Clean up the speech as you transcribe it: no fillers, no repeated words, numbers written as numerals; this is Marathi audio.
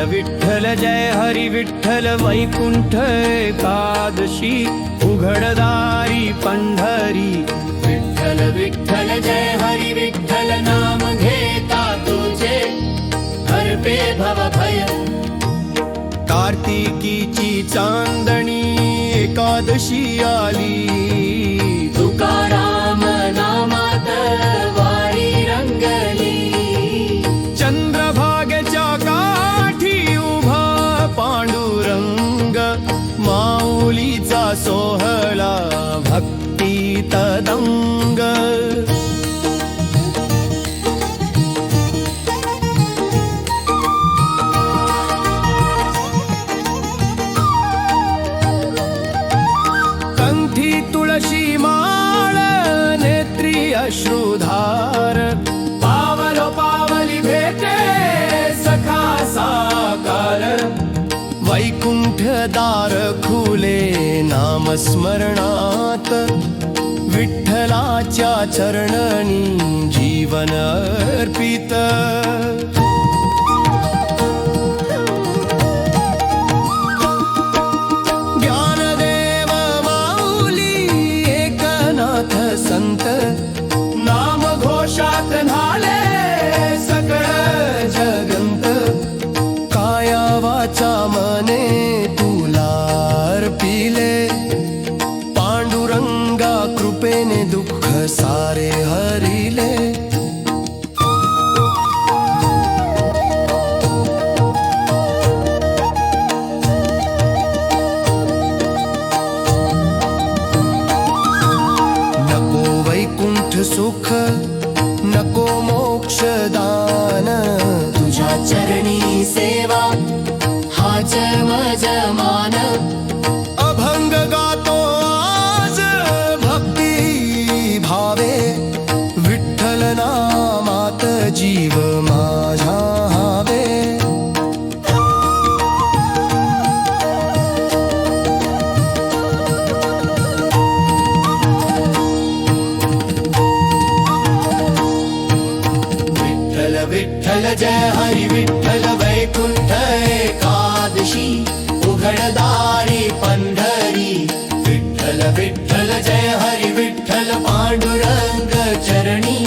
विठ्ठल जय हरी विठ्ठल वैकुंठ एकादशी उघडदारी पंढरी। विठ्ठल विठ्ठल जय हरी विठ्ठल नाम घेता तुझे हरपे भव भय। कार्तिकीची चांदणी एकादशी आली तुकाराम नामात वारी रंगली। चंद्रभागेच्या काठी उभा पांडुरंग माऊलीचा सोहळा भक्ती तदंग। कंठी तुळशी माळ नेत्री अश्रुधार पावलो पावली भेटे सखा साकार। वैकुंठ दार खुले नामस्मरणात विठ्ठलाच्या चरणी जीवन अर्पित। ज्ञानदेव माऊली एकनाथ संत नाम घोषात झाले सकळ जगंत। काया वाचा मने तुला अर्पिले पांडुरंगा कृपेने दुःख सारे हरिले। नको वैकुंठ सुख नको मोक्षदान तुझ्या चरणी सेवा हाच मज मान। अभंग गातो आज भक्ती भावे विठ्ठल नामात जीव माझा हावे। विठ्ठल विठ्ठल जय हरी विठ्ठल वैकुंठ एकादशी उघडदारी पंढरी। विठ्ठल विठ्ठल जय हरी विठ्ठल पांडुरंग चरणी